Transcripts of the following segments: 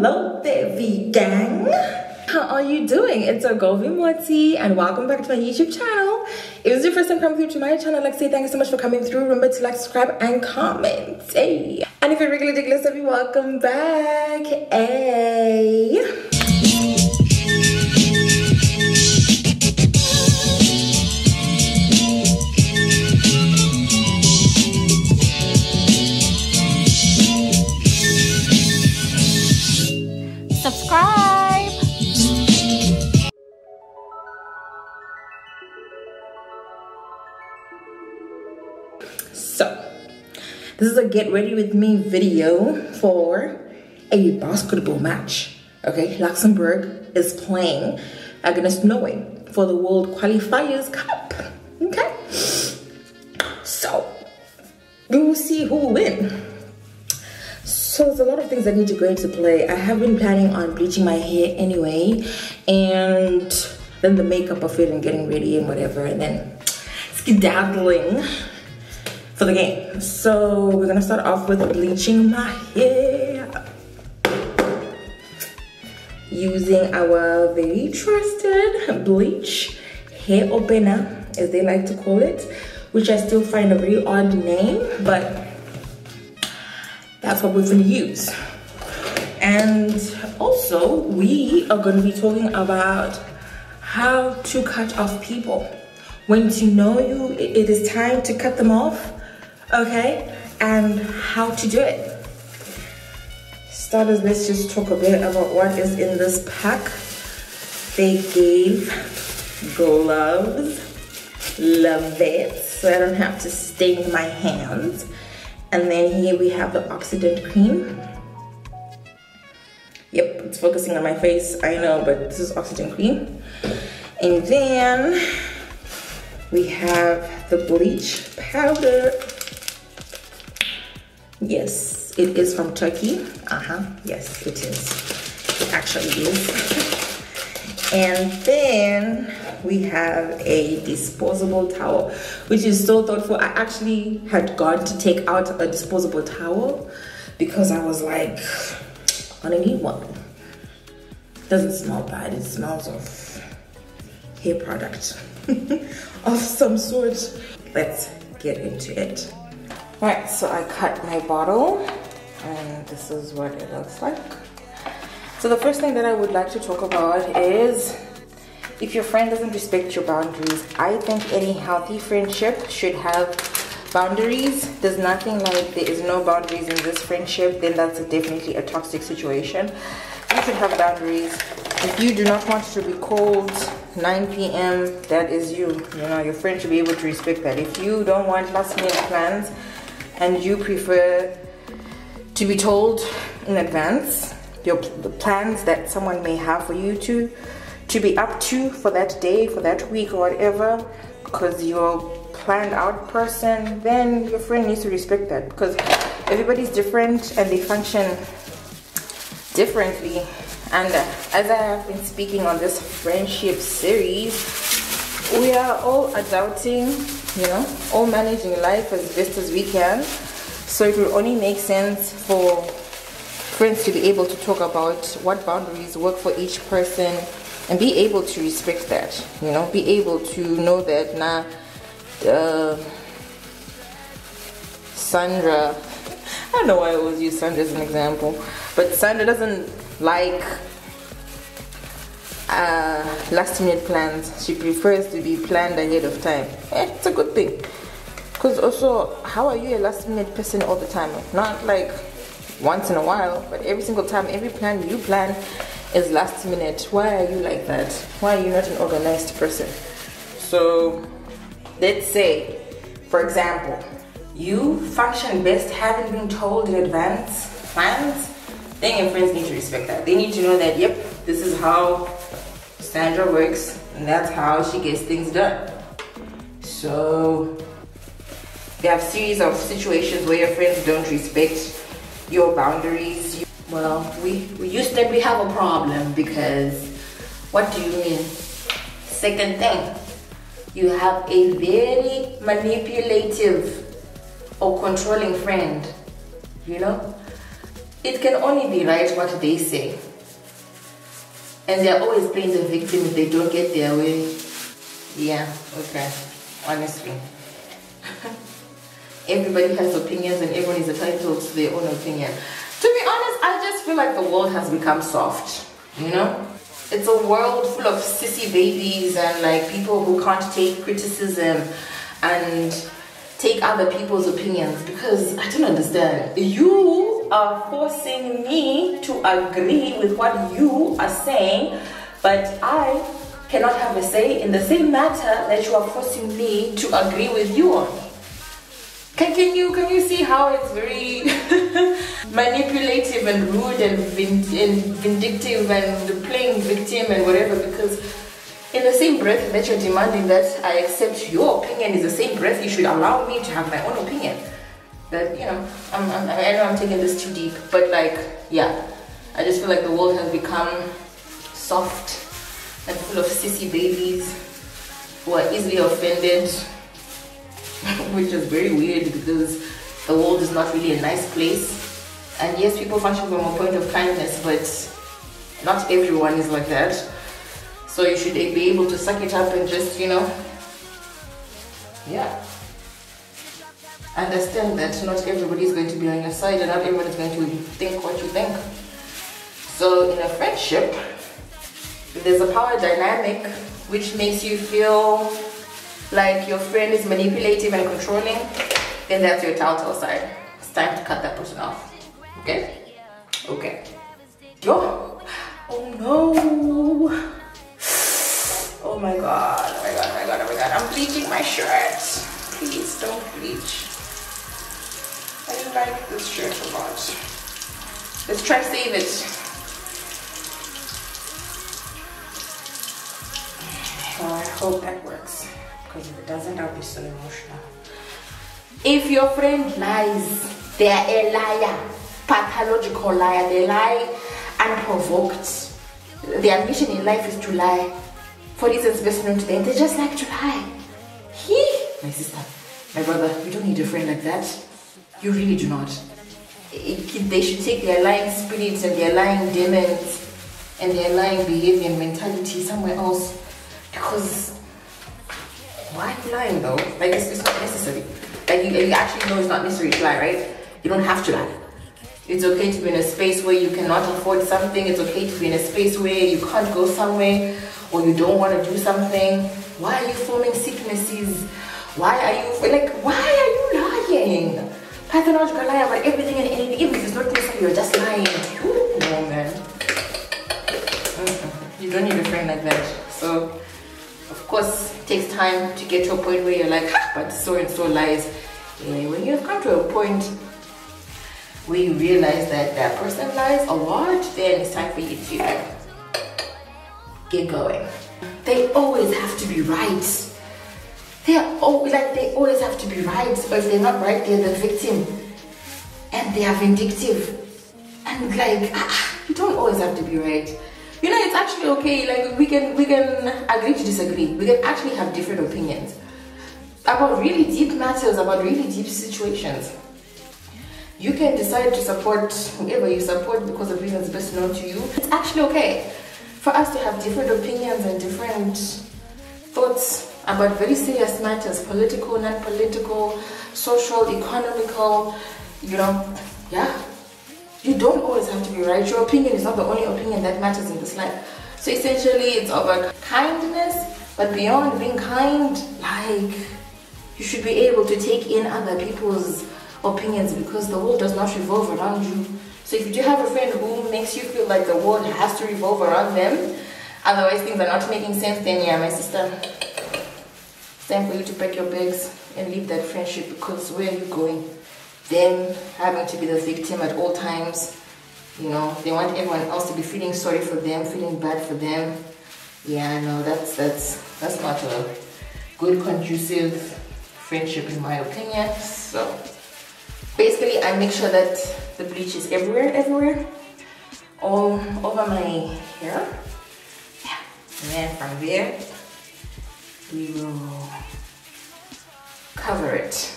Hello there, V-Gang. How are you doing? It's your girl Motsi and welcome back to my YouTube channel. If this is your first time coming through to my channel, I'd like to say thank you so much for coming through. Remember to like, subscribe, and comment. Hey. And if you're regular diggers, welcome back. Hey. Subscribe. So, this is a get ready with me video for a basketball match. Okay, Luxembourg is playing against Norway for the World Qualifiers Cup. Okay, so we will see who will win. So there's a lot of things that need to go into play. I have been planning on bleaching my hair anyway, and then the makeup of it and getting ready and whatever, and then skedaddling for the game. So we're gonna start off with bleaching my hair using our very trusted bleach hair opener, as they like to call it, which I still find a very odd name, but that's what we're going to use. And also, we are going to be talking about how to cut off people. When to know it is time to cut them off, okay? And how to do it. Starters, let's just talk a bit about what is in this pack. They gave gloves. Love it. So I don't have to stain my hands. And then here we have the oxidant cream. Yep, it's focusing on my face, I know, but this is oxidant cream. And then we have the bleach powder. Yes, it is from Turkey. Yes, it is. It actually is. And then we have a disposable towel, which is so thoughtful. I actually had gone to take out a disposable towel because I was like, I don't need one. Doesn't smell bad. It smells of hair product of some sort. Let's get into it. All right, so I cut my bottle and this is what it looks like. So the first thing that I would like to talk about is if your friend doesn't respect your boundaries. I think any healthy friendship should have boundaries. There's nothing like there is no boundaries in this friendship, then that's definitely a toxic situation. You should have boundaries. If you do not want to be called 9 p.m., that is you. You know, your friend should be able to respect that. If you don't want last minute plans and you prefer to be told in advance the plans that someone may have for you to be up to for that day, for that week, or whatever, because you're a planned out person, then your friend needs to respect that, because everybody's different and they function differently. And as I have been speaking on this friendship series, we are all adulting, you know, all managing life as best as we can. So it will only make sense for friends to be able to talk about what boundaries work for each person and be able to respect that, you know, be able to know that Sandra, I don't know why I always use Sandra as an example, but Sandra doesn't like last minute plans. She prefers to be planned ahead of time. It's a good thing, because also, how are you a last minute person all the time? Not like once in a while, but every single time, every plan you plan is last minute. Why are you like that? Why are you not an organized person? So let's say, for example, you function best having been told in advance plans, then your friends need to respect that. They need to know that, yep, this is how Sandra works and that's how she gets things done. So you have a series of situations where your friends don't respect your boundaries. Well, we used to we have a problem, because what do you mean? Second thing, you have a very manipulative or controlling friend, you know? it can only be right what they say. And they're always playing the victim if they don't get their way. Yeah, okay. Honestly. Everybody has opinions and everyone is entitled to their own opinion. To be honest, I just feel like the world has become soft, you know? It's a world full of sissy babies and like people who can't take criticism and take other people's opinions, because I don't understand. You are forcing me to agree with what you are saying, but I cannot have a say in the same matter that you are forcing me to agree with you on. Can you see how it's very manipulative and rude and vindictive and playing victim and whatever? Because in the same breath that you're demanding that I accept your opinion, is the same breath you should allow me to have my own opinion. That, you know, I know I'm taking this too deep, but like, yeah, I just feel like the world has become soft and full of sissy babies who are easily offended, which is very weird because the world is not really a nice place. And yes, people function from a point of kindness, but not everyone is like that. So you should be able to suck it up and just, you know, yeah, understand that not everybody is going to be on your side and not everyone is going to think what you think. So in a friendship, if there's a power dynamic which makes you feel like your friend is manipulative and controlling, then that's your telltale side. It's time to cut that person off. Okay? Okay. Yo! Oh no! Oh my god, oh my god, oh my god, oh my god. I'm bleaching my shirt. Please don't bleach. I like this shirt a lot. Let's try save it. Oh, I hope that works. Because if it doesn't, I'll be so emotional. If your friend lies, they are a liar. Pathological liar. They lie unprovoked. Their mission in life is to lie. For reasons best known to them, they just like to lie. My sister, my brother, you don't need a friend like that. You really do not. They should take their lying spirits and their lying demons and their lying behavior and mentality somewhere else. Because why are you lying though? Like it's not necessary. Like you actually know it's not necessary to lie, right? You don't have to lie. It's okay to be in a space where you cannot afford something. It's okay to be in a space where you can't go somewhere or you don't want to do something. Why are you forming sicknesses? Why are you lying? Pathological liar about everything and anything. Even if it's not necessary, you're just lying. No, man. You don't need a friend like that. So, of course, it takes time to get to a point where you're like, but so and so lies. When you've come to a point where you realize that that person lies a lot, then it's time for you to get going. They always have to be right. They always have to be right. But if they're not right, they're the victim. And they are vindictive. And like, you don't always have to be right. You know, it's actually okay. Like we can agree to disagree. We can actually have different opinions about really deep matters, about really deep situations. You can decide to support whoever you support because of reasons best known to you. It's actually okay for us to have different opinions and different thoughts about very serious matters, political, non-political, social, economical, you know, yeah. You don't always have to be right. Your opinion is not the only opinion that matters in this life. So essentially, it's about kindness, but beyond being kind, like, you should be able to take in other people's opinions because the world does not revolve around you. So if you do have a friend who makes you feel like the world has to revolve around them, otherwise things are not making sense, then yeah, my sister, it's time for you to pack your bags and leave that friendship, because where are you going? Them having to be the victim at all times, you know, they want everyone else to be feeling sorry for them, feeling bad for them. Yeah, no, that's not a good, conducive friendship in my opinion. So basically, I make sure that the bleach is everywhere, all over my hair. Yeah, and then from there, we will cover it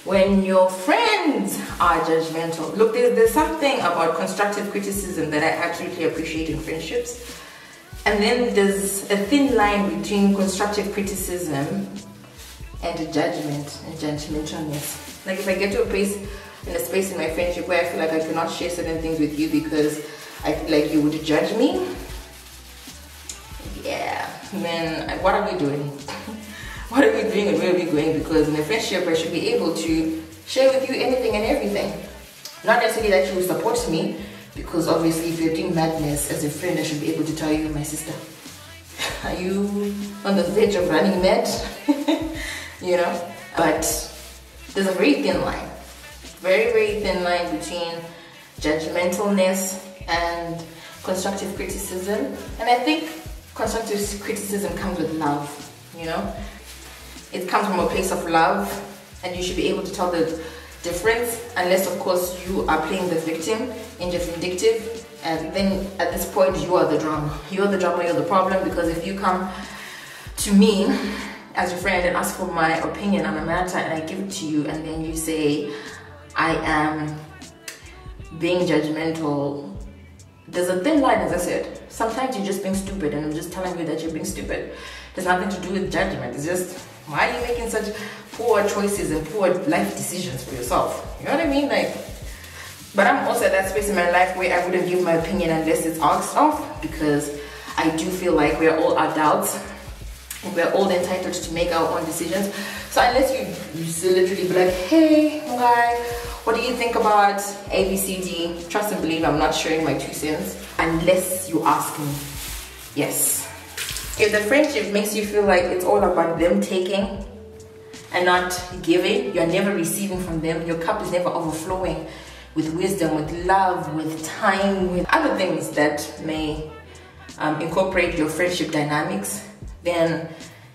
when your friends are judgmental. Look, there's something about constructive criticism that I absolutely appreciate in friendships. And then there's a thin line between constructive criticism and judgment and judgmentalness. Like if I get to a space in my friendship where I feel like I cannot share certain things with you because I feel like you would judge me, yeah, then what are we doing? What are we doing and where are we going? Because in a friendship I should be able to share with you anything and everything. Not necessarily that you will support me, because obviously if you're doing madness as a friend, I should be able to tell you, my sister, are you on the verge of running mad? You know? But there's a very thin line, very thin line between judgmentalness and constructive criticism. And I think constructive criticism comes with love, you know? It comes from a place of love, and you should be able to tell the difference, unless of course you are playing the victim and you're vindictive, and then at this point you are the drama. You're the drama, you're the problem, because if you come to me as your friend and ask for my opinion on a matter and I give it to you and then you say I am being judgmental, there's a thin line, as I said. Sometimes you're just being stupid and I'm just telling you that you're being stupid. There's nothing to do with judgment. It's just, why are you making such poor choices and poor life decisions for yourself? You know what I mean? Like, but I'm also at that space in my life where I wouldn't give my opinion unless it's asked of, because I do feel like we're all adults and we're all entitled to make our own decisions. So unless you literally be like, hey, guy, what do you think about ABCD? Trust and believe I'm not sharing my 2 cents unless you ask me. Yes. If the friendship makes you feel like it's all about them taking and not giving, you're never receiving from them, your cup is never overflowing with wisdom, with love, with time, with other things that may incorporate your friendship dynamics, then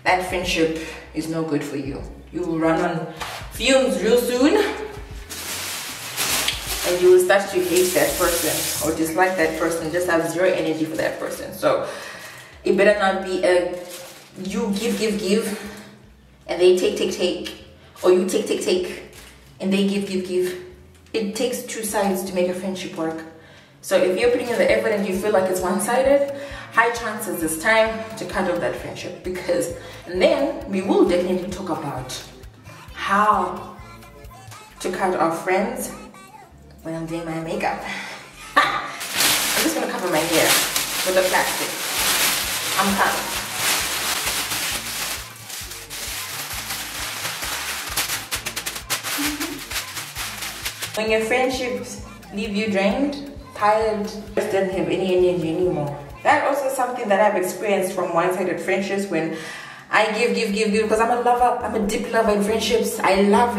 that friendship is no good for you. You will run on fumes real soon, and you will start to hate that person or dislike that person, just have zero energy for that person. So it better not be a you give and they take, or you take and they give. It takes 2 sides to make a friendship work. So if you're putting in the effort and you feel like it's one-sided, high chances it's time to cut off that friendship, and then we will definitely talk about how to cut off friends when I'm doing my makeup. I'm just gonna cover my hair with the plastic. I'm coming. When your friendships leave you drained, tired, just don't have any energy anymore. That also is something that I've experienced from one-sided friendships, when I give, because I'm a lover, I'm a deep lover in friendships. I love,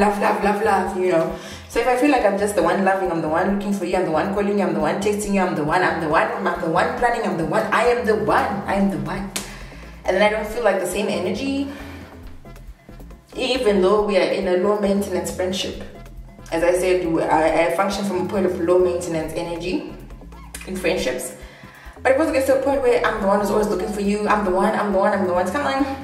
you know. So if I feel like I'm just the one loving, I'm the one looking for you, I'm the one calling you, I'm the one texting you, I'm the one planning, I am the one. And then I don't feel like the same energy, even though we are in a low maintenance friendship. As I said, I function from a point of low maintenance energy in friendships. But it also gets to a point where I'm the one who's always looking for you, I'm the one. It's kind of like,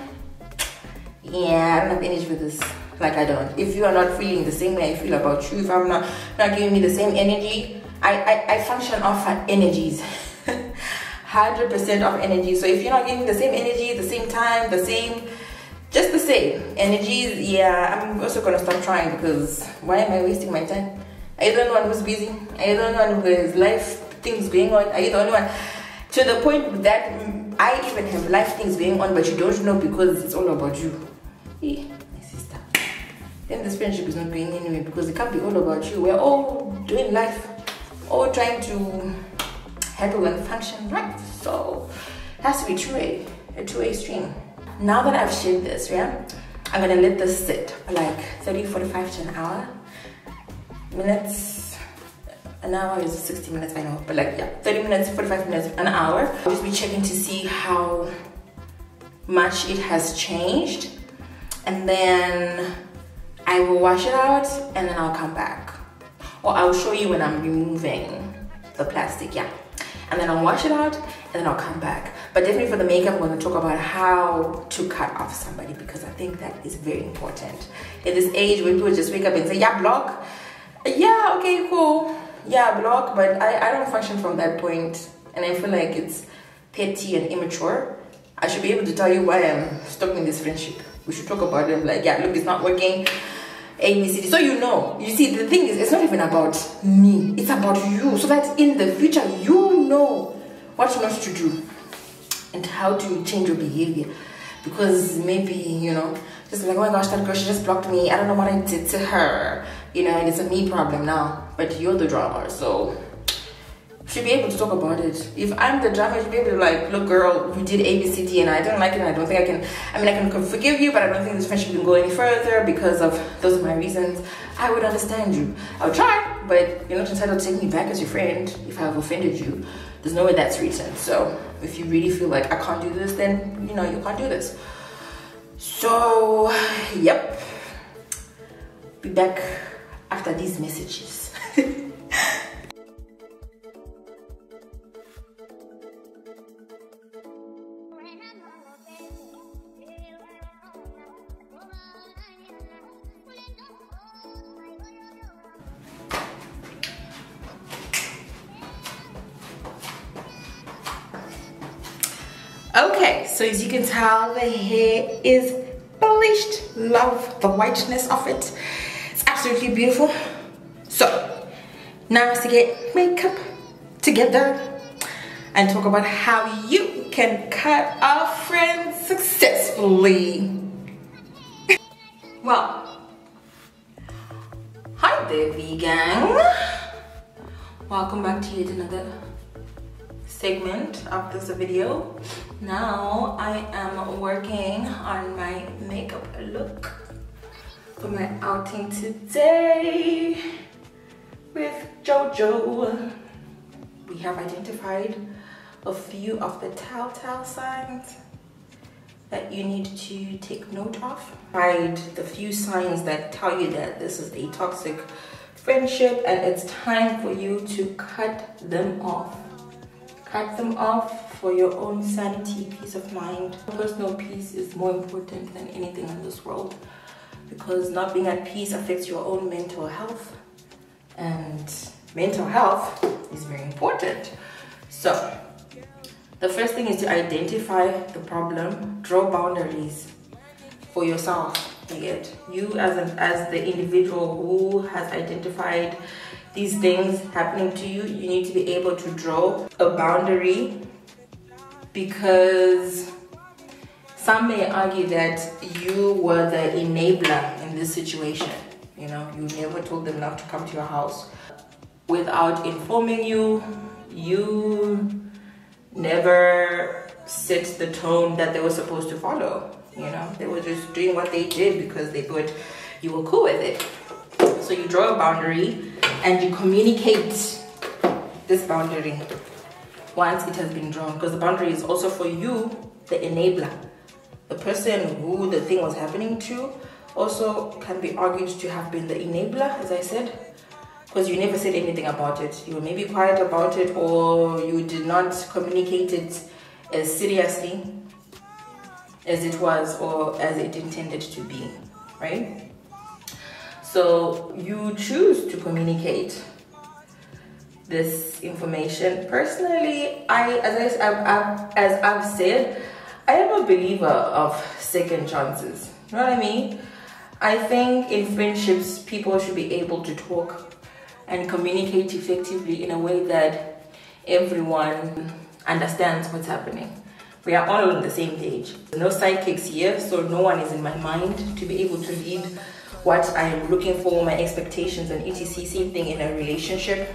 yeah, I don't have energy for this. Like, I don't. If you are not feeling the same way I feel about you, if I'm not giving me the same energy, I function off energies. 100% of energy. So if you're not giving the same energy, the same time, just the same energies, yeah, I'm also gonna stop trying, because why am I wasting my time? Are you the only one who's busy? Are you the only one who has life things going on? Are you the only one? To the point that I even have life things going on, but you don't know because it's all about you. Hey, my sister. Then this friendship is not going anywhere, because it can't be all about you. We're all doing life, all trying to handle and function, right? So it has to be a two-way stream. Now that I've shared this, yeah, I'm gonna let this sit for like 30, 45 to an hour. Minutes, an hour is 60 minutes, I know, but like, yeah, 30 minutes, 45 minutes, an hour. I'll just be checking to see how much it has changed, and then I will wash it out, and then I'll come back. Or I'll show you when I'm removing the plastic, yeah. and then I'll wash it out, and then I'll come back. But definitely for the makeup, we're going to talk about how to cut off somebody, because I think that is very important. In this age where people just wake up and say, yeah, block. Yeah, okay, cool. Yeah, block, but I don't function from that point, and I feel like it's petty and immature. I should be able to tell you why I'm stuck in this friendship. We should talk about it. Like, yeah, look, it's not working. A, B, C, D. So you know. You see, the thing is, it's not even about me. It's about you. So that in the future, you know what not to do and how to change your behavior. Because maybe, you know, just like, oh my gosh, that girl, she just blocked me. I don't know what I did to her. You know, and it's a me problem now. But you're the drama, so should be able to talk about it. If I'm the drama, you should be able to like, look girl, you did A, B, C, D, and I don't like it, and I don't think I can, I mean, I can forgive you, but I don't think this friendship can go any further because of those are my reasons. I would understand you. I would try, but you're not entitled to take me back as your friend if I've offended you. There's no way that's written. So if you really feel like I can't do this, then you know you can't do this. So yep, be back after these messages. Okay, so as you can tell, the hair is polished. Love the whiteness of it. It's absolutely beautiful. So now it's to get makeup together and talk about how you can cut off friends successfully. Well, hi there, vegan. Welcome back to yet another segment of this video. Now I am working on my makeup look for my outing today with Jojo. We have identified a few of the telltale signs that you need to take note of. Find the few signs that tell you that this is a toxic friendship and it's time for you to cut them off. Cut them off for your own sanity, peace of mind. Personal peace is more important than anything in this world, because not being at peace affects your own mental health, and mental health is very important. So the first thing is to identify the problem, draw boundaries for yourself. You as the individual who has identified these things happening to you, you need to be able to draw a boundary, because some may argue that you were the enabler in this situation. You know, you never told them not to come to your house without informing you. You never set the tone that they were supposed to follow. You know, they were just doing what they did because they thought you were cool with it. So you draw a boundary and you communicate this boundary once it has been drawn, because the boundary is also for you, the enabler. The person who the thing was happening to also can be argued to have been the enabler, as I said, because you never said anything about it. You were maybe quiet about it, or you did not communicate it as seriously as it was or as it intended to be, right? So you choose to communicate this information. Personally, as I've said, I am a believer of second chances. You know what I mean? I think in friendships, people should be able to talk and communicate effectively in a way that everyone understands what's happening. We are all on the same page. No sidekicks here, so no one is in my mind to be able to lead what I am looking for, my expectations and etc. Same thing in a relationship.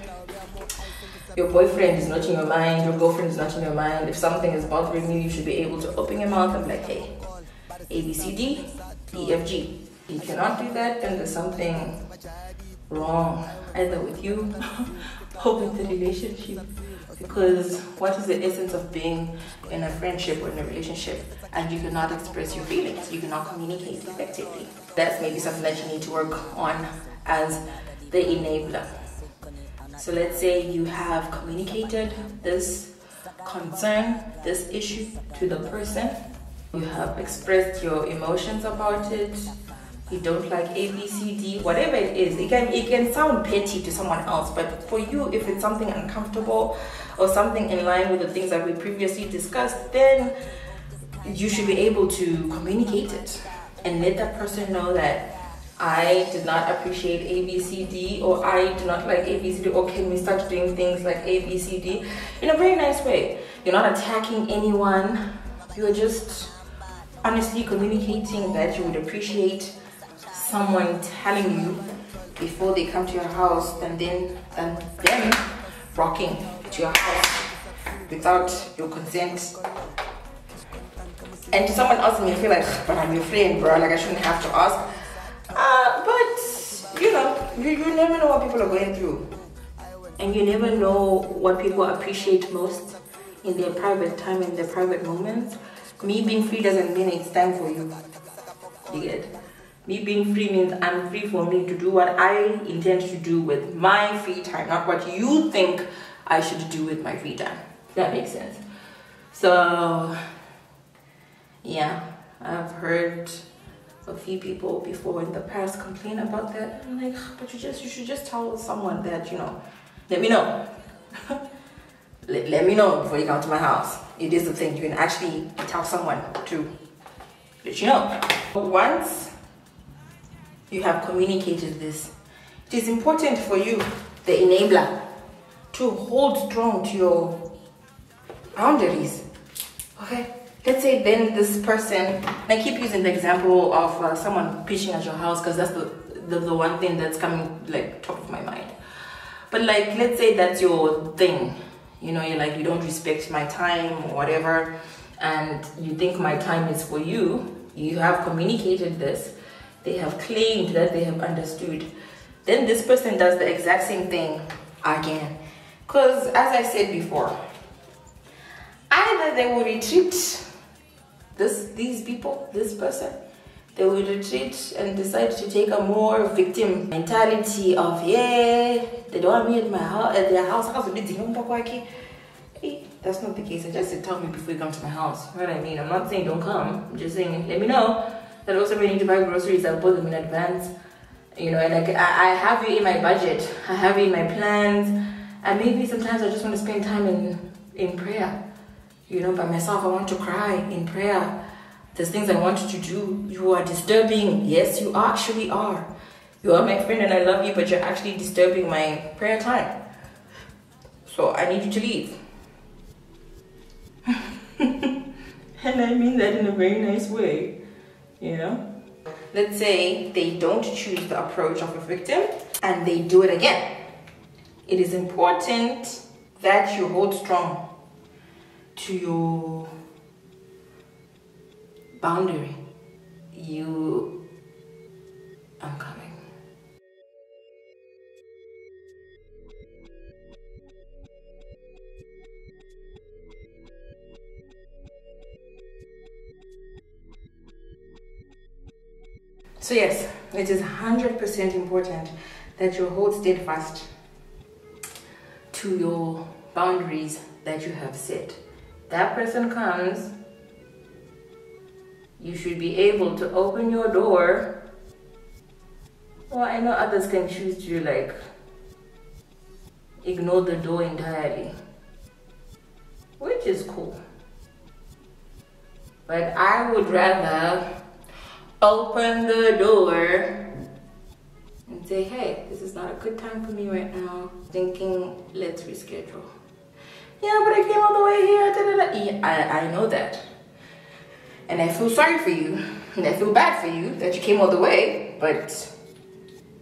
Your boyfriend is not in your mind, your girlfriend is not in your mind. If something is bothering you, you should be able to open your mouth and be like, hey, A, B, C, D, E, F, G. If you cannot do that, then there's something wrong, either with you or with the relationship. Because what is the essence of being in a friendship or in a relationship and you cannot express your feelings, you cannot communicate effectively? That's maybe something that you need to work on as the enabler. So let's say you have communicated this concern, this issue to the person. You have expressed your emotions about it. You don't like A, B, C, D, whatever it is. It can sound petty to someone else, but for you, if it's something uncomfortable or something in line with the things that we previously discussed, then you should be able to communicate it and let that person know that I did not appreciate A, B, C, D, or I do not like A, B, C, D, or can we start doing things like A, B, C, D in a very nice way. You're not attacking anyone. You're just honestly communicating that you would appreciate someone telling you before they come to your house and then them rocking to your house without your consent. And to someone else, you may feel like, but I'm your friend, bro, like I shouldn't have to ask. But you know, you never know what people are going through, and you never know what people appreciate most in their private time and their private moments. Me being free doesn't mean it's time for you. You get? Me being free means I'm free for me to do what I intend to do with my free time, not what you think I should do with my free time. That makes sense. So yeah, I've heard a few people before in the past complain about that. I'm like, but you should just tell someone that, you know, let me know. let me know before you come to my house. It is a thing. You can actually tell someone to let you know. But once you have communicated this, it is important for you, the enabler, to hold strong to your boundaries. Okay? Let's say then this person, and I keep using the example of someone pitching at your house because that's the one thing that's coming like top of my mind. But like, let's say that's your thing. You know, you're like, you don't respect my time or whatever, and you think my time is for you. You have communicated this. They have claimed that they have understood. Then this person does the exact same thing again. Because as I said before, either they will retreat, these people, this person, they will retreat and decide to take a more victim mentality of, yeah, they don't want me at my house, at their house. That's not the case. I just said, tell me before you come to my house. You know what I mean? I'm not saying don't come. I'm just saying, let me know that also we need to buy groceries. I'll bought them in advance. You know, and I have you in my budget. I have you in my plans. And maybe sometimes I just want to spend time in prayer. You know, by myself, I want to cry in prayer. There's things I want you to do. You are disturbing. Yes, you actually are. You are my friend and I love you, but you're actually disturbing my prayer time. So I need you to leave. And I mean that in a very nice way, you know? Let's say they don't choose the approach of a victim and they do it again. It is important that you hold strong to your boundary. I'm coming. So yes, it is 100% important that you hold steadfast to your boundaries that you have set. That person comes, you should be able to open your door. Well, I know others can choose to like ignore the door entirely, which is cool. But I would rather open the door and say, hey, this is not a good time for me right now. Thinking, let's reschedule. Yeah, but I came all the way here. Da, da, da. Yeah, I know that. And I feel sorry for you. And I feel bad for you that you came all the way. But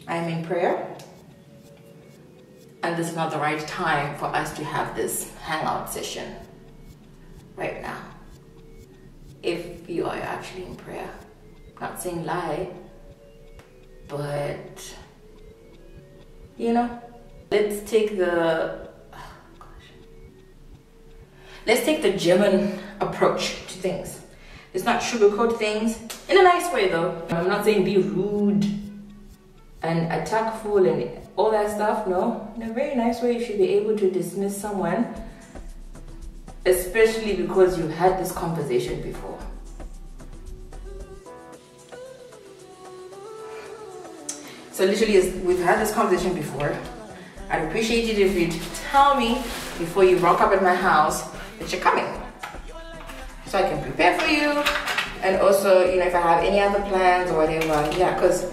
I'm in prayer. And this is not the right time for us to have this hangout session right now. If you are actually in prayer. Not saying lie, but you know, let's take the German approach to things. Let's not sugarcoat things in a nice way though. I'm not saying be rude and attackful and all that stuff. No, in a very nice way, you should be able to dismiss someone, especially because you had this conversation before. So literally, we've had this conversation before. I'd appreciate it if you'd tell me before you rock up at my house that you're coming, so I can prepare for you, and also, you know, if I have any other plans or whatever. Yeah, because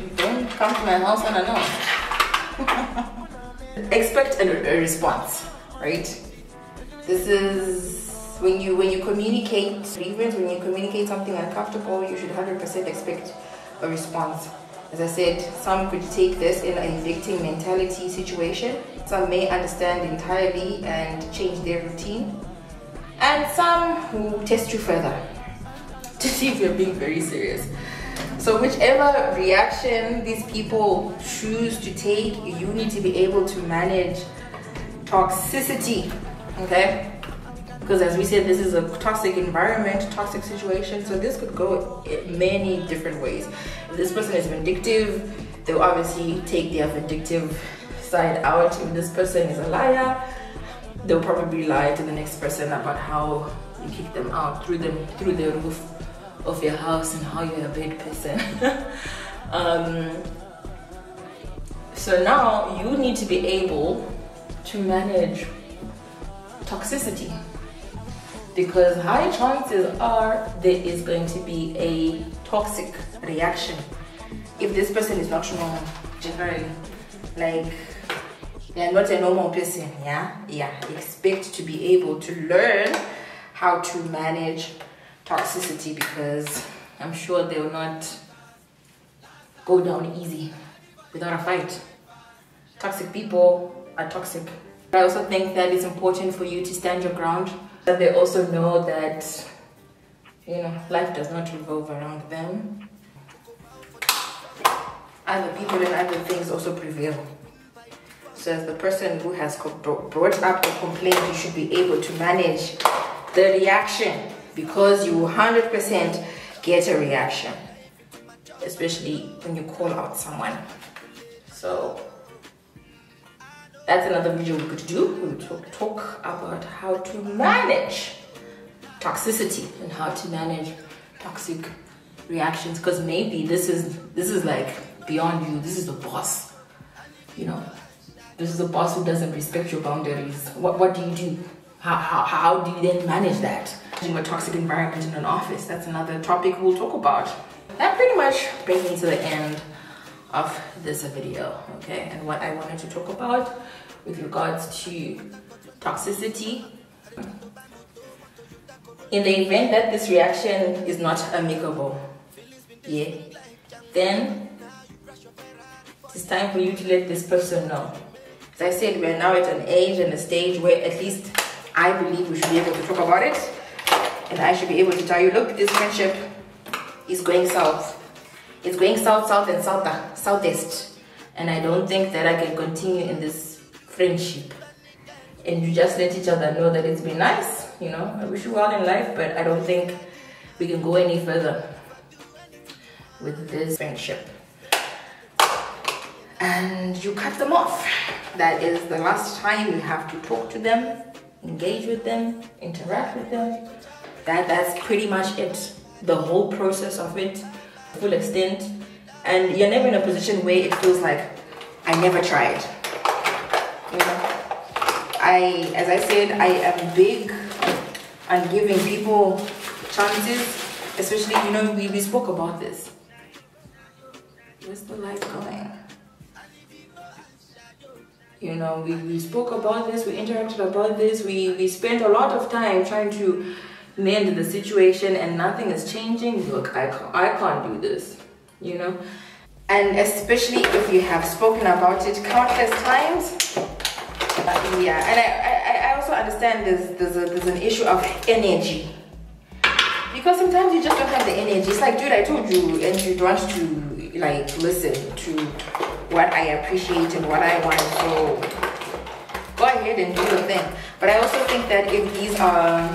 you don't come to my house unannounced. Expect a response, right? This is when you communicate grievance, when you communicate something uncomfortable, you should 100% expect a response. As I said, some could take this in a victim mentality situation. Some may understand entirely and change their routine. And some will test you further to see if you're being very serious. So whichever reaction these people choose to take, you need to be able to manage toxicity, okay? Because as we said, this is a toxic environment, toxic situation, so this could go in many different ways. If this person is vindictive, they'll obviously take their vindictive side out. If this person is a liar, they'll probably lie to the next person about how you kick them out through the roof of your house and how you're a bad person. So now you need to be able to manage toxicity, because high chances are there is going to be a toxic reaction if this person is not normal. Generally, like, they're not a normal person. Expect to be able to learn how to manage toxicity, because I'm sure they will not go down easy without a fight. Toxic people are toxic. I also think that it's important for you to stand your ground, that they also know that, you know, life does not revolve around them. Other people and other things also prevail. So as the person who has brought up a complaint, you should be able to manage the reaction, because you 100% get a reaction, especially when you call out someone. So that's another video we could do. We would talk about how to manage toxicity and how to manage toxic reactions, because maybe this is like beyond you. This is the boss, you know. This is a boss who doesn't respect your boundaries. What do you do? How do you then manage that? In a toxic environment in an office, that's another topic we'll talk about. That pretty much brings me to the end of this video, okay? And what I wanted to talk about with regards to toxicity. In the event that this reaction is not amicable, then it's time for you to let this person know. As I said, we're now at an age and a stage where at least I believe we should be able to talk about it. And I should be able to tell you, look, this friendship is going south. It's going south, south, and southeast. And I don't think that I can continue in this friendship. And you just let each other know that it's been nice, you know. I wish you well in life, but I don't think we can go any further with this friendship. And you cut them off. That is the last time you have to talk to them, engage with them, interact with them. That's pretty much it. The whole process of it, full extent. And you're never in a position where it feels like, I never tried. You know? As I said, I am big on giving people chances, especially, you know, we spoke about this. Where's the light going? You know, we spoke about this, we interacted about this, we spent a lot of time trying to mend the situation, and nothing is changing. Look, I can't do this, you know. And especially if you have spoken about it countless times. Yeah, and I also understand there's an issue of energy. Because sometimes you just don't have the energy. It's like, dude, I told you, and you don't want to like listen to what I appreciate and what I want. So go ahead and do your thing. But I also think that if these are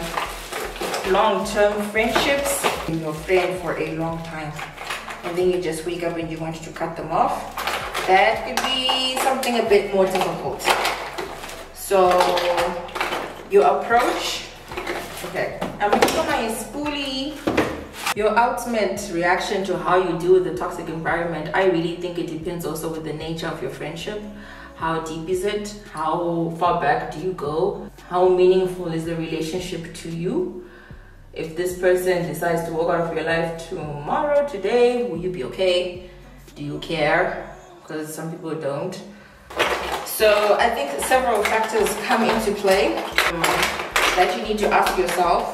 long-term friendships, you're your friend for a long time. and then you just wake up and you want to cut them off, that could be something a bit more difficult. So your approach, okay, I'm looking for my spoolie. Your ultimate reaction to how you deal with the toxic environment, I really think it depends also with the nature of your friendship. How deep is it? How far back do you go? How meaningful is the relationship to you? If this person decides to walk out of your life tomorrow, today, will you be okay? Do you care? Because some people don't. So I think several factors come into play that you need to ask yourself.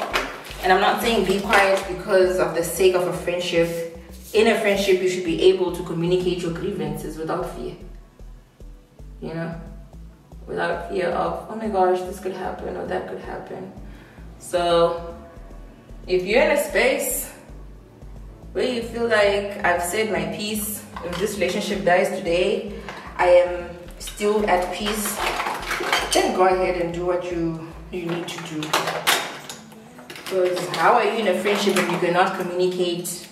And I'm not saying be quiet because of the sake of a friendship. In a friendship, you should be able to communicate your grievances without fear. You know, without fear of, oh my gosh, this could happen or that could happen. So if you're in a space where you feel like I've said my piece, if this relationship dies today, I am still at peace, then go ahead and do what you need to do. Because how are you in a friendship if you cannot communicate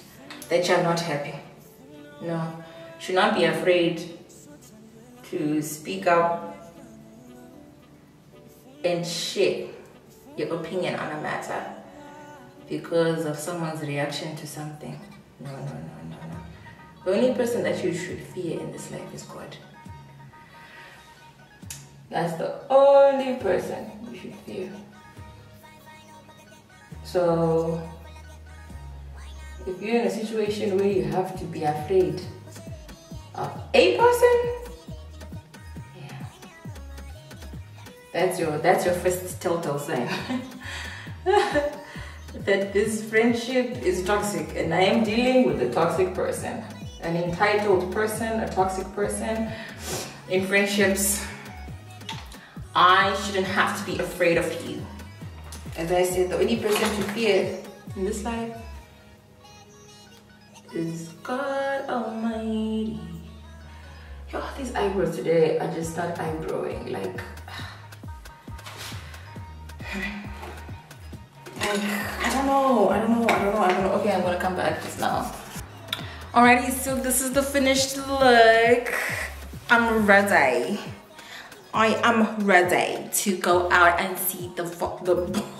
that you're not happy? No, you should not be afraid to speak up and share your opinion on a matter because of someone's reaction to something. No. The only person that you should fear in this life is God. That's the only person you should fear. So if you're in a situation where you have to be afraid of a person, that's your first telltale sign that this friendship is toxic, and I am dealing with a toxic person, an entitled person, a toxic person. In friendships, I shouldn't have to be afraid of you. As I said, the only person to fear in this life is God Almighty. Yo, these eyebrows today, I just started eyebrowing, like I don't know. Okay, I'm gonna come back just now. Alrighty, so this is the finished look. I'm ready. I am ready to go out and see the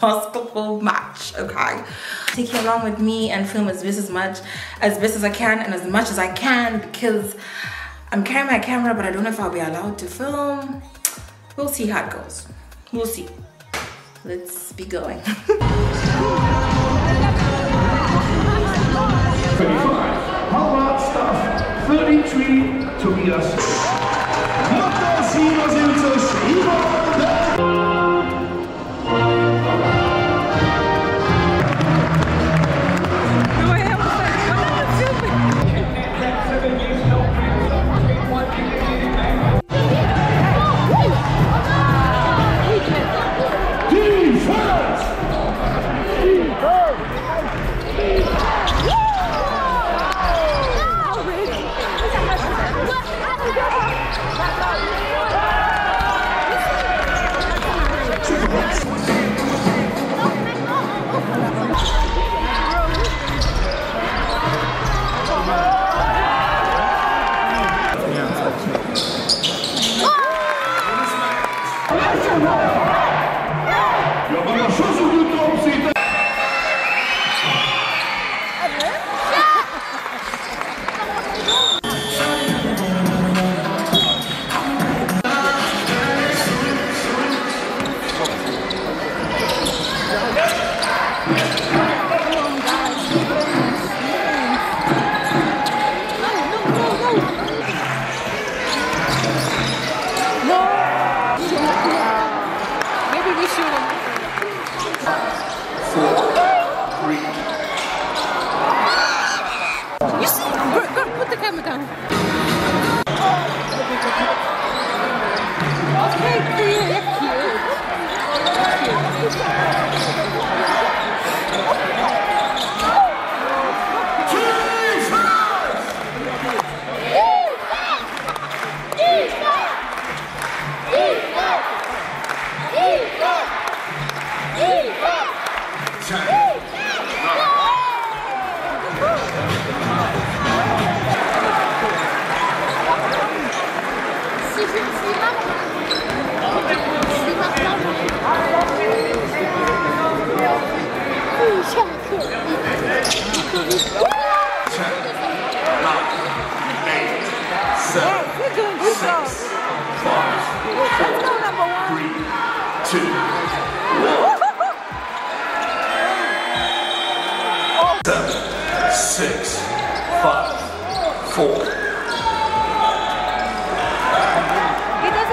basketball match, okay? Take you along with me and film as best as I can and as much as I can, because I'm carrying my camera, but I don't know if I'll be allowed to film. We'll see how it goes. We'll see. Let's be going. 25, Howard Staff, 33, Tobias. Motsi was into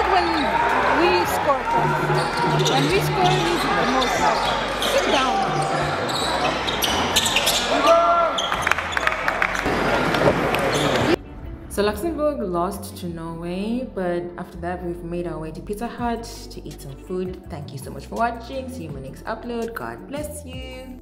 When we score, he's the most like, sit down. So Luxembourg lost to Norway, but after that we've made our way to Pizza Hut to eat some food. Thank you so much for watching. See you in my next upload. God bless you.